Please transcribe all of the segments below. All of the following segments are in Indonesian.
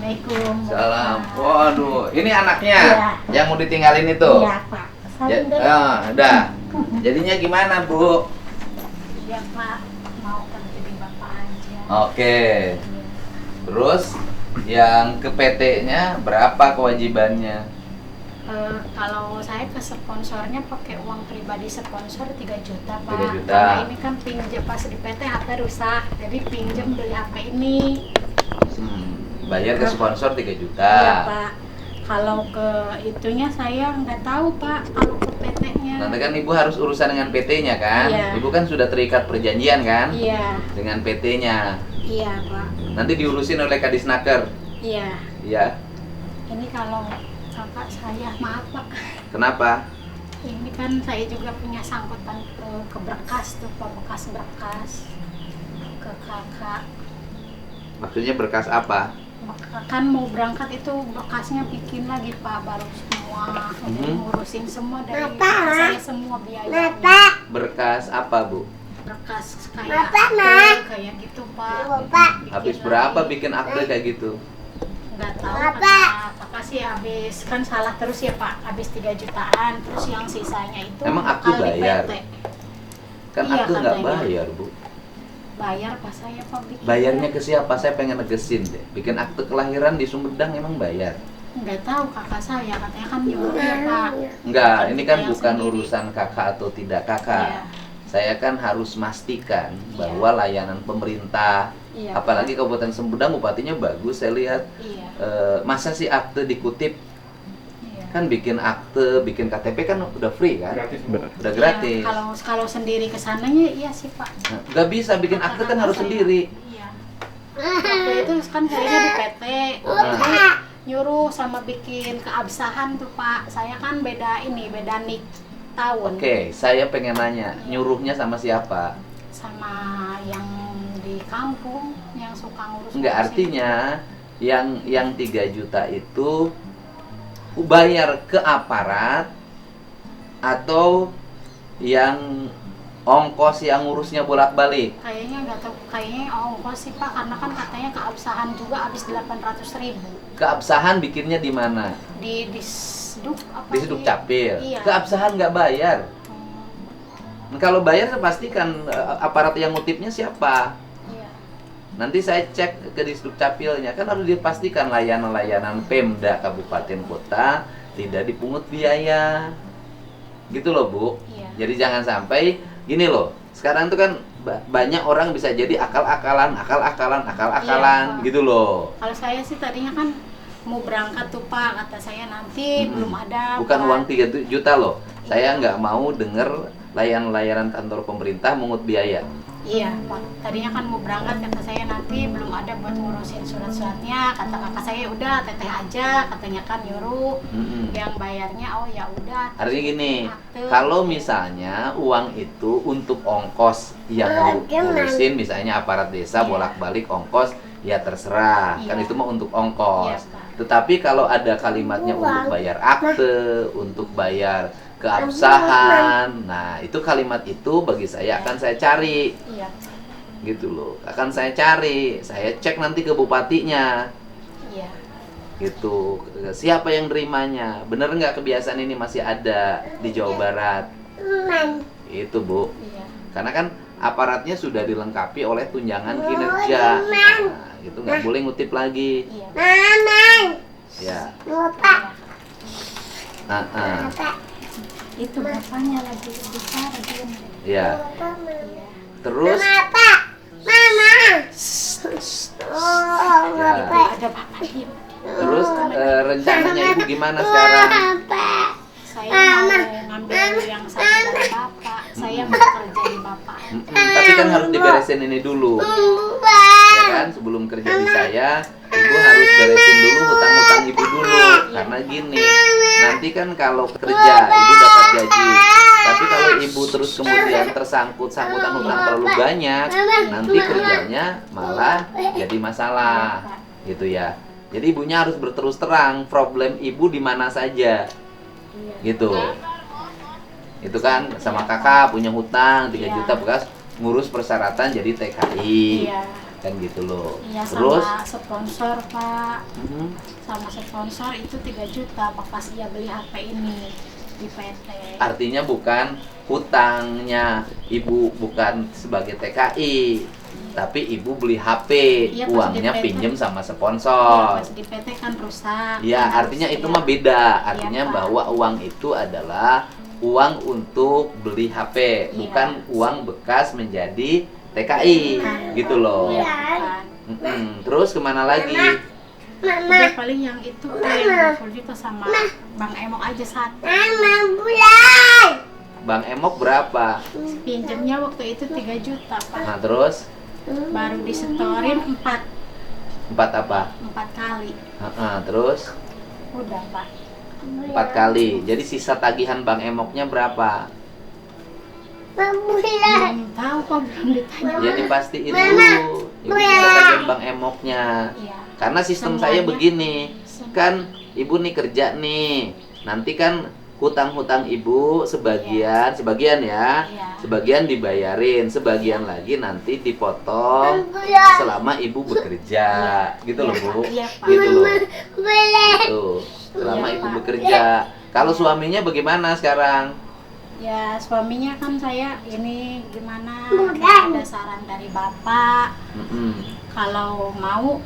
Assalamualaikum. Salam. Waduh, ini anaknya Iya. yang mau ditinggalin itu. Iya Pak. Ya, Salim dulu. udah. Jadinya gimana, Bu? Iya Pak. Mau kerja di Bapak aja. Oke. Terus yang ke PT-nya berapa kewajibannya? Kalau saya ke sponsornya pakai uang pribadi sponsor 3 juta Pak. 3 juta. Karena ini kan pinjam pas di PT HP rusak, jadi pinjam beli HP ini. Bayar ke sponsor 3 juta. Iya Pak. Kalau ke itunya saya nggak tahu Pak. Kalau ke PT-nya. Nanti kan Ibu harus urusan dengan PT-nya kan? Iya. Ibu kan sudah terikat perjanjian kan? Iya. Dengan PT-nya. Iya Pak. Nanti diurusin oleh Kadisnaker. Iya. Iya. Ini kalau kakak saya, maaf Pak. Kenapa? Ini kan saya juga punya sangkutan ke berkas tuh, Pak, bekas berkas ke kakak. Maksudnya berkas apa? Kan mau berangkat itu berkasnya bikin lagi Pak, baru semua udah ngurusin semua dari kakak saya semua biaya. Berkas apa, Bu? Berkas kayak akte, kayak gitu Pak. Habis Bikin berapa lagi. bikin akte kayak gitu? Nggak tahu kakak sih habis kan salah terus ya Pak, habis 3 jutaan, terus yang sisanya itu Emang akte bakal di bayar? PT. Kan Iya, akte nggak katanya. bayar, Bu. Bayar pas saya Pak bikin. Bayarnya ke siapa? Saya pengen negesin deh. Bikin akte kelahiran di Sumedang emang bayar? Nggak tahu kakak saya, katanya kan nyuruh ya Pak. Enggak, ini kan Yang bukan sendiri. urusan kakak atau tidak kakak. Iya. Saya kan harus memastikan Iya. bahwa layanan pemerintah, Iya, apalagi Pak. Kabupaten Sumedang, bupatinya bagus. Saya lihat, Iya. masa sih akte dikutip? Iya. Kan bikin akte, bikin KTP kan udah free kan? Gratis, Bu. Udah Iya, gratis. kalau sendiri kesananya iya sih Pak. Nah, nggak bisa bikin akte kan harus Saya- sendiri. Iya. Waktu itu kan kayaknya di PT. Nah. Jadi nyuruh sama bikin keabsahan tuh Pak. Saya kan beda nik tahun. Oke, saya pengen nanya, nyuruhnya sama siapa? Sama yang di kampung yang suka ngurus. Enggak, artinya yang 3 juta itu bayar ke aparat atau yang ongkos yang ngurusnya bolak-balik? Kayaknya nggak tahu, kayaknya ongkos sih Pak, karena kan katanya keabsahan juga habis 800.000 Keabsahan bikinnya di mana? di Disduk apa Di Seduk Capil. Iya. Keabsahan nggak bayar. Hmm, Kalau bayar saya pastikan aparat yang ngutipnya siapa. iya. Nanti saya cek ke Disduk Capilnya, kan harus dipastikan layanan-layanan Pemda kabupaten kota tidak dipungut biaya. Gitu loh, Bu. Iya. Jadi jangan sampai gini loh. Sekarang tuh kan banyak orang bisa jadi akal-akalan Iya, Pak. gitu loh. Kalau saya sih tadinya kan mau berangkat tuh Pak, kata saya nanti belum ada. Bukan Pak. uang 3 juta loh. Saya nggak mau denger layanan-layanan kantor pemerintah mungut biaya. Iya Pak, tadinya kan mau berangkat, kata saya nanti belum ada buat ngurusin surat-suratnya. Kata kakak saya udah teteh aja, katanya kan nyuruh. Mm-mm. Yang bayarnya oh ya udah. Artinya gini, Akte. kalau misalnya uang itu untuk ongkos yang ngurusin, misalnya aparat desa Iya. bolak-balik ongkos, ya terserah. Kan Iya. itu mah untuk ongkos. Iya, Pak. Tetapi kalau ada kalimatnya untuk bayar akte, untuk bayar keabsahan, nah itu kalimat itu bagi saya akan saya cari, Iya. gitu loh. Akan saya cari, saya cek nanti ke bupatinya, Iya. gitu. Siapa yang nerimanya? Bener nggak kebiasaan ini masih ada di Jawa Barat? Itu, Bu. Iya. Karena kan aparatnya sudah dilengkapi oleh tunjangan kinerja. Nah, itu nggak boleh ngutip lagi. Iya. Ya. Iya. Itu bapaknya lagi bicara dia. Ya. Iya. Terus ya. Ada bapak dia. Terus rencananya Ibu gimana sekarang? Saya mau ngambil yang satu dari bapak. Saya mau kerja di bapak. Tapi kan harus diberesin ini dulu. Ya kan, sebelum kerja di saya, Ibu harus beresin dulu hutang-hutang Ibu dulu. Karena gini, nanti kan kalau kerja Ibu dapat gaji. Tapi kalau Ibu terus kemudian sangkutan hutang terlalu banyak, nanti kerjanya malah jadi masalah. Gitu ya. Jadi ibunya harus berterus terang problem ibu di mana saja. Gitu. Itu kan sama kakak punya hutang 3 juta bekas ngurus persyaratan jadi TKI. Iya. kan gitu loh. Iya, Terus sama sponsor Pak, mhm, sama sponsor itu 3 juta bekas ia beli HP ini di PT. artinya bukan hutangnya ibu bukan sebagai TKI, tapi ibu beli HP, Iya, pas uangnya di PT. pinjem sama Iya, sponsor. pas di PT kan rusak. Ya, kan artinya harus- itu iya. mah beda. Artinya Pak. bahwa uang itu adalah uang untuk beli HP, Iya. bukan uang bekas menjadi TKI, gitu loh. Iya, Pak. Terus kemana lagi? Udah paling yang itu yang 20 juta sama Bang Emok aja satu. Bang Emok berapa? Pinjamnya waktu itu 3 juta Pak. Nah, terus Baru disetorin 4 apa? kali. Terus Udah Pak. 4 kali. Jadi sisa tagihan Bang Emoknya berapa? Belum tahu Pak, belum ditanya. Ya dipastiin dulu. Ibu sisa tagihan Bang Emoknya. Iya. Karena sistem Semuanya. saya begini, kan ibu nih kerja nih, nanti kan hutang-hutang ibu sebagian ya, Iya. sebagian dibayarin, sebagian lagi nanti dipotong selama ibu bekerja, gitu loh Bu, Iya, Pak. gitu loh, gitu, selama Iya, ibu Pak. bekerja. Kalau suaminya bagaimana sekarang? Ya suaminya kan saya ini gimana, ada saran dari Bapak. Mm-mm. Kalau mau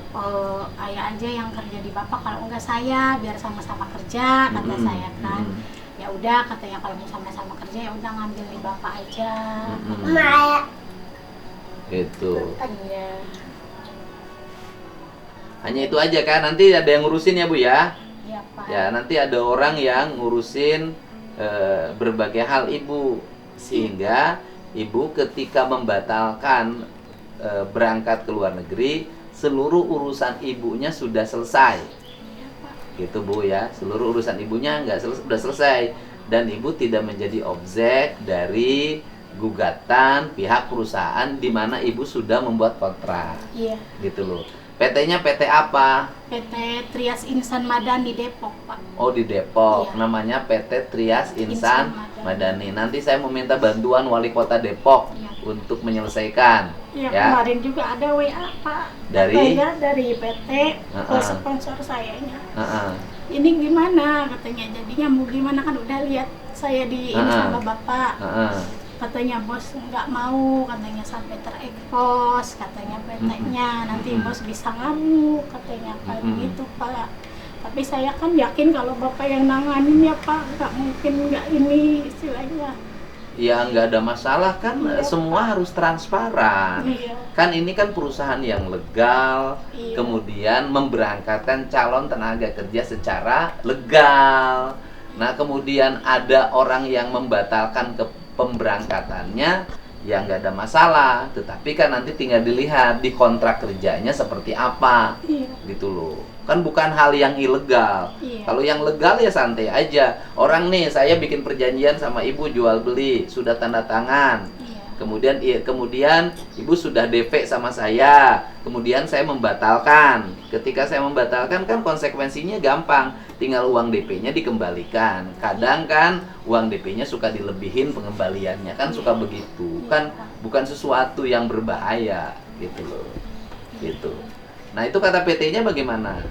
ayah aja yang kerja di Bapak, kalau enggak saya biar sama-sama kerja, kata Mm-mm. saya kan. Mm-mm. Ya udah katanya kalau mau sama-sama kerja ya udah ngambil di Bapak aja. Mm-mm. Gitu. Iya. Hanya itu aja kan, nanti ada yang ngurusin ya Bu ya. Iya, Pak. Ya, nanti ada orang yang ngurusin berbagai hal ibu, sehingga ibu ketika membatalkan berangkat ke luar negeri, seluruh urusan ibunya sudah selesai, gitu Bu ya. Seluruh urusan ibunya sudah selesai, dan ibu tidak menjadi objek dari gugatan pihak perusahaan di mana ibu sudah membuat kontrak, Iya. gitu loh. PT-nya PT apa? PT Trias Insan Madani Depok, Pak. Oh, di Depok. Iya. Namanya PT Trias Insan Insan Madani. Nanti saya meminta bantuan Wali Kota Depok Iya. untuk menyelesaikan. Ya, Ya. kemarin juga ada WA, Pak. Dari? Katanya dari PT ke Heeh. sponsor sayanya. Heeh. Ini gimana katanya, jadinya mau gimana kan udah lihat saya di ini Heeh. sama Bapak. Heeh. Katanya bos nggak mau, katanya sampai terekspos, katanya PT-nya nanti Mm-mm. bos bisa ngamuk, katanya kayak Mm-mm. gitu Pak. Tapi saya kan yakin kalau Bapak yang nanganin ya Pak, nggak mungkin nggak ini istilahnya. Ya nggak ada masalah kan, Iya, semua Pak. harus transparan. Iya. Kan ini kan perusahaan yang legal, Iya. kemudian memberangkatkan calon tenaga kerja secara legal. Nah, kemudian ada orang yang membatalkan pemberangkatannya, ya nggak ada masalah. Tetapi kan nanti tinggal dilihat di kontrak kerjanya seperti apa, Iya. gitu loh. Kan bukan hal yang ilegal. Iya. Kalau yang legal ya santai aja. Orang nih, saya bikin perjanjian sama ibu jual beli, sudah tanda tangan. Iya. Kemudian ibu sudah DP sama saya. Kemudian saya membatalkan. Ketika saya membatalkan kan konsekuensinya gampang. Tinggal uang DP-nya dikembalikan. Kadang kan uang DP-nya suka dilebihin pengembaliannya, kan suka begitu. Kan bukan sesuatu yang berbahaya gitu loh. Gitu. Nah, itu kata PT-nya bagaimana?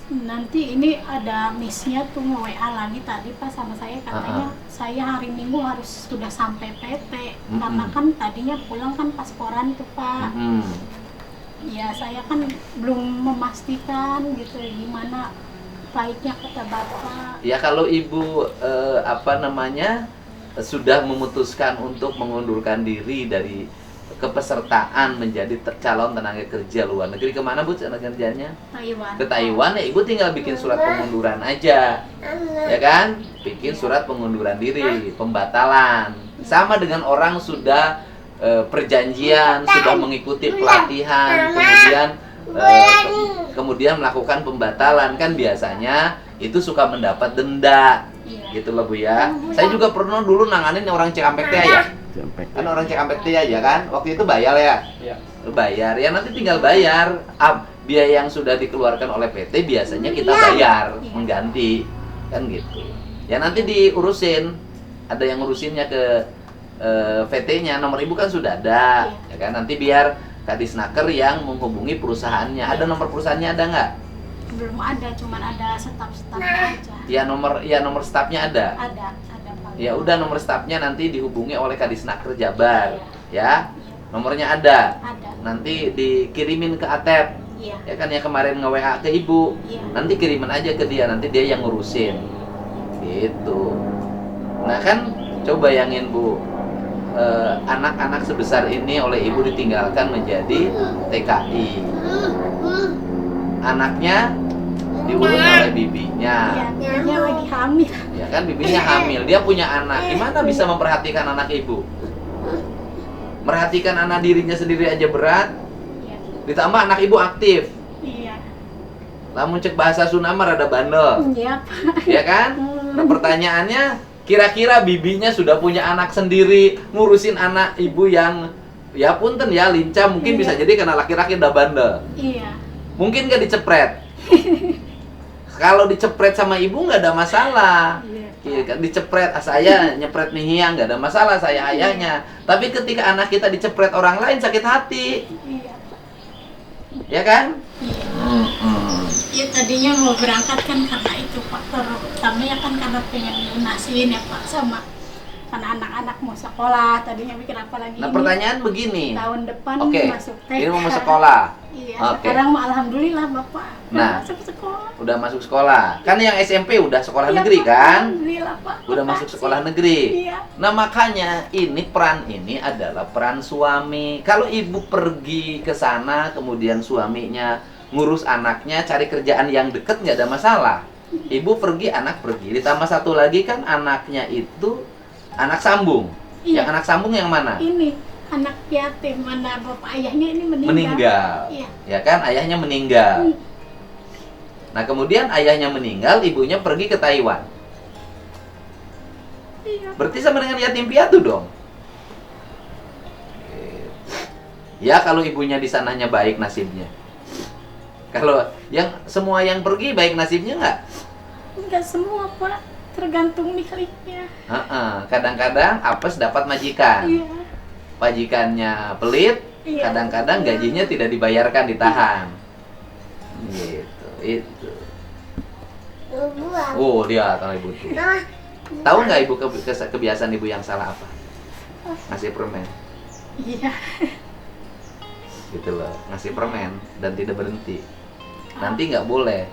Nanti ini ada miss-nya tuh WA lagi tadi Pak sama saya, katanya saya hari Minggu harus sudah sampai PT. Karena kan tadinya pulang kan pasporan tuh Pak. Ya saya kan belum memastikan gitu gimana baiknya kata Bapak. Ya kalau ibu sudah memutuskan untuk mengundurkan diri dari kepesertaan menjadi calon tenaga kerja luar negeri, kemana Bu tenaga kerjanya? Taiwan. Ke Taiwan, ya ibu tinggal bikin surat pengunduran aja, ya kan? Bikin surat pengunduran diri, pembatalan. Sama dengan orang sudah perjanjian, sudah mengikuti pelatihan, kemudian melakukan pembatalan, kan biasanya itu suka mendapat denda, gitu loh Bu ya. Saya juga pernah dulu nanganin orang Cikampek Tia ya. Kan orang Cikampek Tia ya kan, waktu itu bayar ya. Bayar, ya nanti tinggal bayar. Biaya yang sudah dikeluarkan oleh PT biasanya kita bayar, mengganti, kan gitu. Ya nanti diurusin, ada yang ngurusinnya ke VT-nya, nomor ibu kan sudah ada, ya kan. Nanti biar Kadisnaker yang menghubungi perusahaannya. Ada nomor perusahaannya ada nggak? Belum ada, cuman ada staf-stafnya aja. Ya nomor stafnya ada. Ada Pak. Ya udah, nomor stafnya nanti dihubungi oleh Kadisnaker Jabar, ya. Nomornya ada. Ada. Nanti dikirimin ke Atep. Iya. Ya kan, ya kemarin nge-WA ke ibu. Iya. Nanti kirimin aja ke dia, nanti dia yang ngurusin. Gitu. Nah kan, coba bayangin Bu, anak-anak sebesar ini oleh ibu ditinggalkan menjadi TKI. Anaknya diurus oleh bibinya. Iya, dia lagi hamil. Ya kan, bibinya hamil, dia punya anak. Gimana bisa memperhatikan anak ibu? Merhatikan anak dirinya sendiri aja berat. Iya. Ditambah anak ibu aktif. Iya. Lamun cek bahasa Sunda mah rada bandel. Iya, Pak. Ya kan? Nah, pertanyaannya, kira-kira bibinya sudah punya anak sendiri, ngurusin anak ibu yang ya punten ya lincah, mungkin bisa jadi karena laki-laki udah bandel. Iya. Mungkin gak dicepret. Kalau dicepret sama ibu nggak ada masalah. Iya kan, dicepret, saya nyepret nih yang nggak ada masalah, saya ayahnya. Tapi ketika anak kita dicepret orang lain sakit hati. Iya. Ya kan? Iya, tadinya mau berangkat kan karena itu faktor utamanya kan karena pengen lunasin ya Pak, sama karena anak-anak mau sekolah, tadinya pikir apa lagi Nah, ini pertanyaan begini. tahun depan Oke, masuk TK. ini mau sekolah. Iya, Oke. sekarang mah alhamdulillah Bapak Nah. masuk sekolah. Udah masuk sekolah. Kan yang SMP udah sekolah Iya, negeri Pak, kan? alhamdulillah Pak. Udah Makasih. masuk sekolah negeri. Iya. Nah, makanya peran ini adalah peran suami. Kalau ibu pergi ke sana kemudian suaminya ngurus anaknya, cari kerjaan yang deket nggak ada masalah. Ibu pergi, anak pergi. Ditambah satu lagi kan anaknya itu anak sambung. Iya. Yang anak sambung yang mana? Ini anak yatim, mana bapak ayahnya ini meninggal. Meninggal. Iya. Ya kan, ayahnya meninggal. Nah, kemudian ayahnya meninggal, ibunya pergi ke Taiwan. Iya. Berarti sama dengan yatim piatu dong. Ya, kalau ibunya di sananya baik nasibnya. Kalau semua yang pergi baik nasibnya nggak? Enggak semua Pak, tergantung miliknya. Kadang-kadang apes dapat majikan. Iya. Majikannya pelit, Iya. kadang-kadang gajinya tidak dibayarkan, ditahan. Gitu, itu. Oh, dia tahu ibu tuh. Tahu nggak ibu kebiasaan ibu yang salah apa? Ngasih permen. Iya. Gitu loh, ngasih permen dan tidak berhenti. Nanti nggak boleh.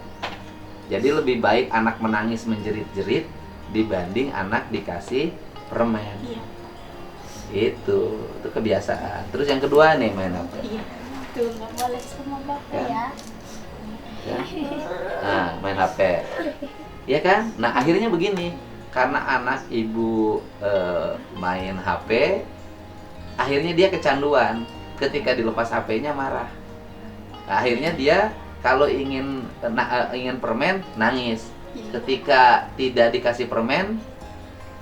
Jadi lebih baik anak menangis menjerit-jerit dibanding anak dikasih permen. Iya. Itu kebiasaan. Terus yang kedua nih, main apa? Iya. Tuh nggak boleh sama bapak ya. Ya. Nah, main HP. Ya kan? Nah, akhirnya begini. Karena anak ibu main HP, akhirnya dia kecanduan. Ketika dilepas HP-nya marah. Nah, akhirnya dia kalau ingin permen nangis. Ketika tidak dikasih permen,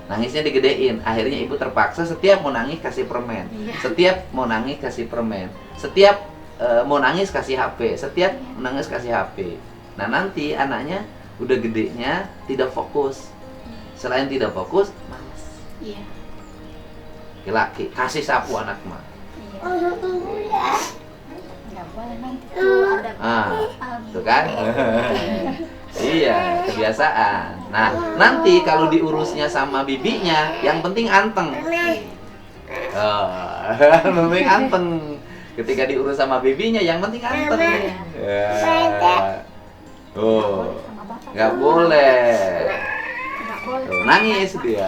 nangisnya digedein. Akhirnya ibu terpaksa setiap mau nangis kasih permen. Iya. Setiap mau nangis kasih permen. Setiap mau nangis kasih HP. Setiap menangis kasih HP. Nah, nanti anaknya udah gedenya tidak fokus. Selain tidak fokus, malas. Iya. Laki-laki kasih sapu anak mah. Iya. Nggak boleh nanti tuh ada Tuh kan? Iya, kebiasaan. Nah, nanti kalau diurusnya sama bibinya, yang penting anteng. Penting anteng. Ketika diurus sama bibinya, yang penting anteng. Oh, nggak boleh. nggak boleh. Tuh, nangis dia.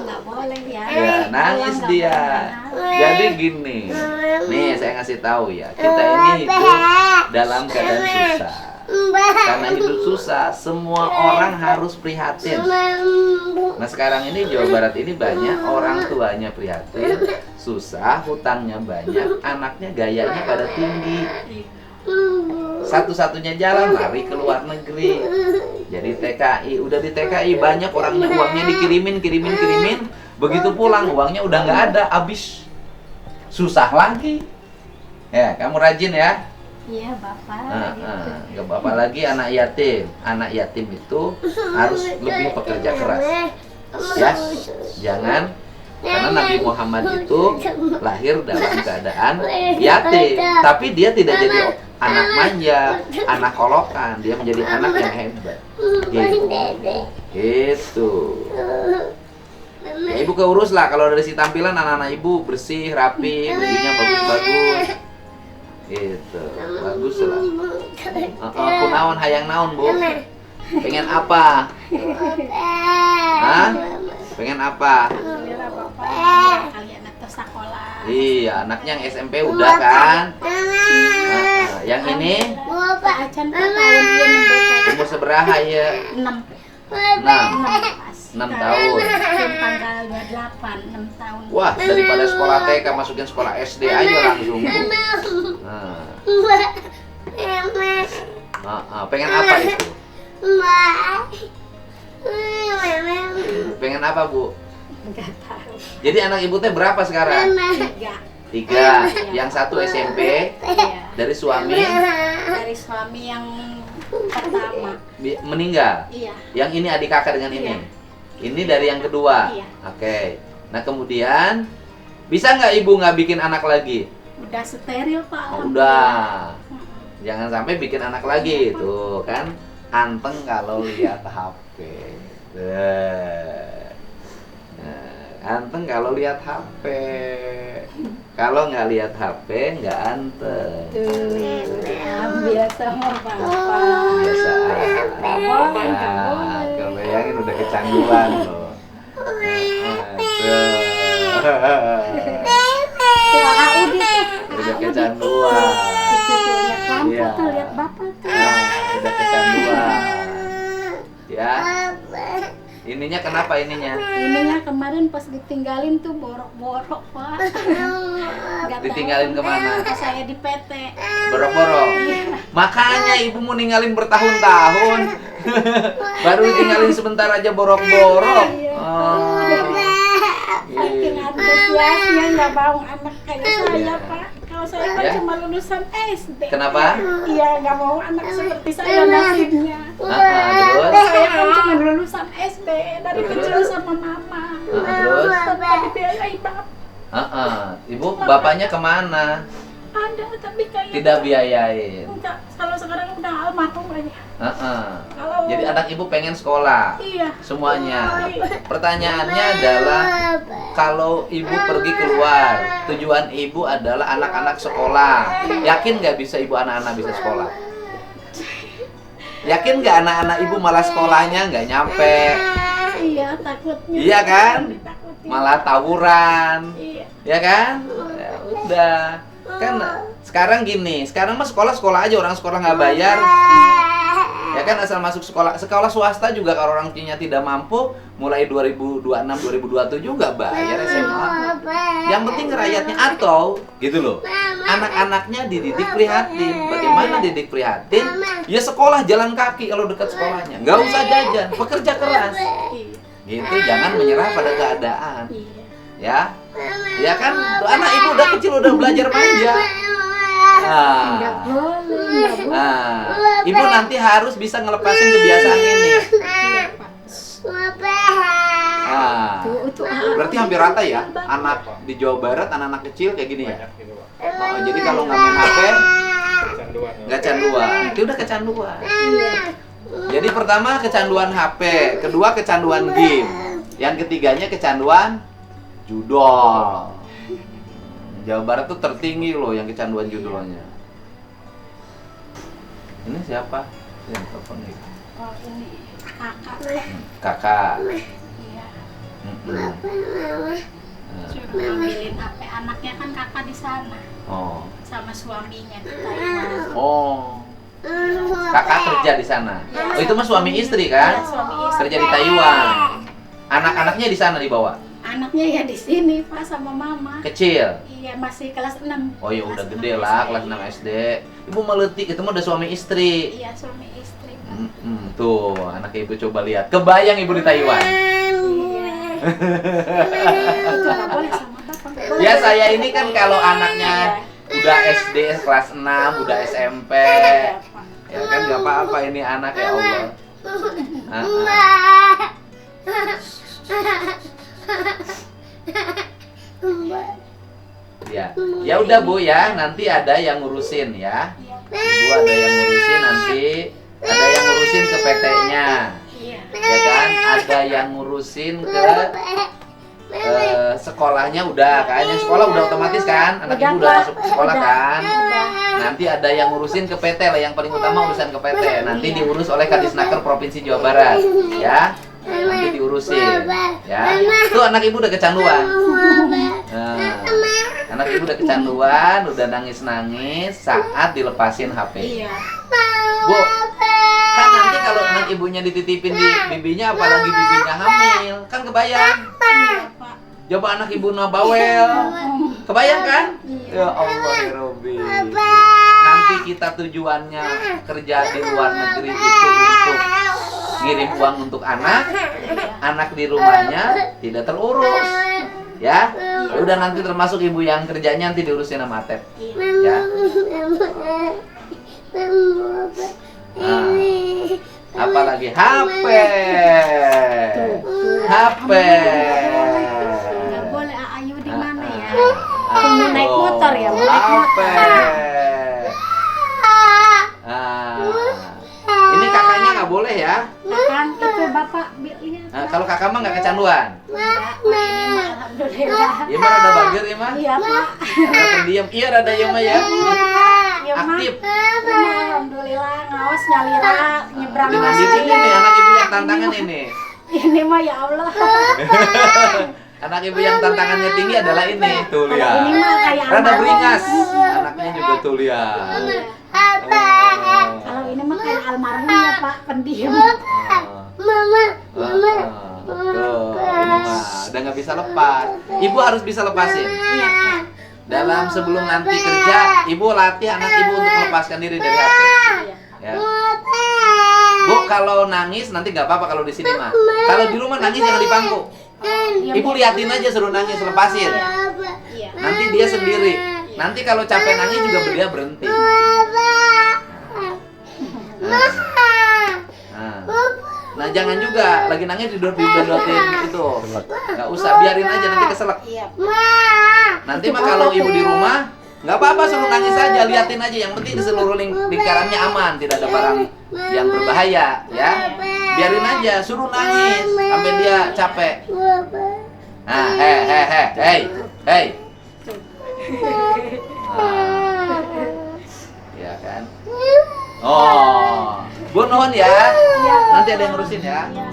Nggak boleh ya. Ya, nangis Nggak dia. boleh. Jadi gini, nih saya ngasih tahu ya, kita ini hidup dalam keadaan susah. Karena hidup susah, semua orang harus prihatin. Nah, sekarang ini Jawa Barat ini banyak orang tuanya prihatin, susah, hutangnya banyak, anaknya gayanya pada tinggi. Satu-satunya jalan lari ke luar negeri. Jadi TKI, udah di TKI banyak orangnya, uangnya dikirimin. Begitu pulang uangnya udah nggak ada, habis. Susah lagi. Ya, kamu rajin ya. Iya bapak. Nggak bapak lagi anak yatim. Anak yatim itu harus lebih bekerja keras. Ya, jangan Karena Nabi Muhammad itu lahir dalam keadaan yatim, tapi dia tidak jadi anak manja, anak kolokan, dia menjadi anak yang hebat. Gitu. Ya, ibu keurus lah kalau dari si tampilan anak-anak ibu bersih, rapi, bajunya bagus-bagus. Gitu, bagus lah. Kunaon hayang naon, Bu? Pengen apa? Hah? Pengen apa? Alhamdulillah Bapak, kalian atas sekolah. Iya, anaknya yang SMP udah kan? Yang ini Acan tahun dia membaca umur seberapa ya? 6 6 tahun. tanggal 28, 6 tahun. Wah, daripada sekolah TK masukin sekolah SD aja langsung. Pengen apa itu? Pengen apa, Bu? Enggak tahu. Jadi anak ibu teh berapa sekarang? 3. Yang satu SMP Iya. dari suami Dari suami yang pertama. meninggal. Iya. Yang ini adik kakak dengan ini. Iya. Ini dari yang kedua. Iya. Oke. Nah kemudian bisa nggak ibu nggak bikin anak lagi? Udah steril Pak. Udah. Jangan sampai bikin anak lagi tuh kan anteng kalau lihat HP. Anteng kalau lihat HP. Kalau nggak lihat HP nggak anteng. Biasa sama Bapak. Biasa. Nah, kalau bayangin udah kecanduan loh. Suara Udin tuh. Udah kecanduan. Itu tuh lihat lampu Iya. tuh, lihat Bapak tuh. Udah kecanduan. Ya. Ininya kenapa ininya? Ininya kemarin pas ditinggalin tuh borok-borok Pak. Nggak tahu Ditinggalin kemana? kenapa saya di PT. Borok-borok. Makanya ibu mau ninggalin bertahun-tahun. Baru ditinggalin sebentar aja borok-borok. Oh. Saking antusiasnya nggak mau anak kayak saya Pak. Kalau saya kan Ya. cuma lulusan SD. Kenapa? Iya nggak mau anak seperti saya nasibnya. Terus? Saya kan cuma lulusan SD dari Terus? kecil sama mama. Terus? Tanpa dibiayai bapak. Ibu bapaknya kemana? Ada tapi kayak Tidak biayain. enggak. Kalau sekarang udah almarhum aja. Kalau Jadi anak ibu pengen sekolah. iya. Semuanya. Pertanyaannya adalah kalau ibu pergi keluar, tujuan ibu adalah anak-anak sekolah. Yakin nggak bisa ibu anak-anak bisa sekolah? Yakin nggak anak-anak ibu malah sekolahnya nggak nyampe? Iya takutnya. Iya kan? Ditakutin. Malah tawuran, Iya. ya kan? Ya udah. Kan sekarang gini, sekarang mah sekolah aja, orang sekolah nggak bayar. Ya kan asal masuk sekolah swasta juga kalau orang tuanya tidak mampu mulai 2026 2027 nggak bayar SMA. Yang penting rakyatnya atau gitu loh. Anak-anaknya dididik prihatin. Bagaimana didik prihatin? Ya sekolah jalan kaki kalau dekat sekolahnya. Nggak usah jajan, pekerja keras. Iya. Gitu, jangan menyerah pada keadaan. Iya. Ya. Ya kan tuh anak ibu udah kecil udah belajar manja. Enggak boleh, enggak boleh. Ibu nanti harus bisa ngelepasin kebiasaan ini. Iya, Pak. Tuh, Berarti hampir rata ya anak di Jawa Barat, anak-anak kecil kayak gini ya. Jadi kalau nggak main HP, nggak canduan. Itu udah kecanduan. Iya. Jadi pertama kecanduan HP, kedua kecanduan game, yang ketiganya kecanduan judol. Jawa Barat tuh tertinggi loh yang kecanduan judulnya. Ini siapa? Yang telepon nih. Oh, ini kakak. Kakak. Iya. Nah, Suruh ambilin HP anaknya kan kakak di sana Oh. sama suaminya di Taiwan. Oh. Kakak kerja di sana. Oh, itu mah suami istri kan? Iya, suami istri. Kerja di Taiwan. Anak-anaknya di sana dibawa. Anaknya ya di sini Pak sama mama. Kecil. Iya masih kelas 6. Oh ya udah Kelas gede 6 lah, SD. kelas 6 SD. Ibu meletik, itu mah udah suami istri. Iya suami istri. Tuh, anak ibu coba lihat. Kebayang ibu di Taiwan. Iya. Itu nggak boleh sama bapak. Ya saya ini kan kalau anaknya udah SD kelas 6, udah SMP. Iya, Pak. Ya kan nggak apa-apa ini anak ya Allah. Ya, ya udah Bu ya, nanti ada yang ngurusin ya. Ibu ada yang ngurusin nanti, ada yang ngurusin ke PT-nya, Iya. ya kan? Ada yang ngurusin ke sekolahnya udah kan? Yang sekolah udah otomatis kan? Anak ibu udah Kak. masuk sekolah kan? Udah. Nanti ada yang ngurusin ke PT lah, yang paling utama urusan ke PT. Nanti Iya. diurus oleh Kadisnaker Provinsi Jawa Barat, ya. Nanti diurusin, ya. Tuh anak ibu udah kecanduan. Nah, anak ibu udah kecanduan, udah nangis-nangis saat dilepasin HP. Iya. Bu, kan nanti kalau anak ibunya dititipin di bibinya, apalagi bibinya hamil, kan kebayang. Iya, Pak. Coba anak ibu bawel, kebayang kan? Ya Allah ya Robbi. Nanti kita tujuannya kerja di luar negeri itu untuk ngirim uang untuk anak di rumahnya tidak terurus. Ya, udah nanti termasuk ibu yang kerjanya nanti diurusin sama Atep. Ya. Nah, apalagi HP. HP. Nggak boleh Ayu di mana ya? Ah, Mau naik motor ya, mau naik HP. motor. Ini kakaknya nggak boleh ya. Kan itu Bapak lihat. Nah, kalau kakak mah nggak kecanduan. Enggak, Pak, ini mah alhamdulillah. Iya mah rada bager ya mah. Iya, Pak. Rada pendiam. Iya rada ya mah ya. Iya, Mak. Aktif. Alhamdulillah, ngawas nyalira nyebrang Dengan masjid. ini nih anak ibu yang tantangan ini. Ini mah ya Allah. Anak ibu yang tantangannya tinggi adalah ini. Tuh Kalau lihat. ini mah kayak Rada almarhum. beringas. Anaknya juga tuh lihat. Iya. Oh. Kalau ini mah kayak almarhum ya, Pak, pendiam. Tuh, ini mah udah nggak bisa lepas. Ibu harus bisa lepasin. Iya, Pak. Dalam sebelum nanti kerja, ibu latih anak ibu untuk melepaskan diri dari HP. Iya. Ya. Bu, kalau nangis nanti nggak apa-apa kalau di sini mah. Kalau di rumah nangis jangan di pangku. Ibu liatin aja, suruh nangis, lepasin. Iya. Nanti dia sendiri. Nanti kalau capek nangis juga dia berhenti. Nah. Nah, jangan juga lagi nangis didodotin itu. Nggak usah, biarin aja nanti keselak. Iya. Nanti mah kalau ibu di rumah nggak apa-apa, suruh nangis aja, liatin aja. Yang penting di seluruh lingkarannya aman, tidak ada barang yang berbahaya, ya. Biarin aja, suruh nangis sampai dia capek. Nah, hei. Nah, ya kan? Oh, Bu nuhun ya. Nanti ada yang ngurusin ya. Iya.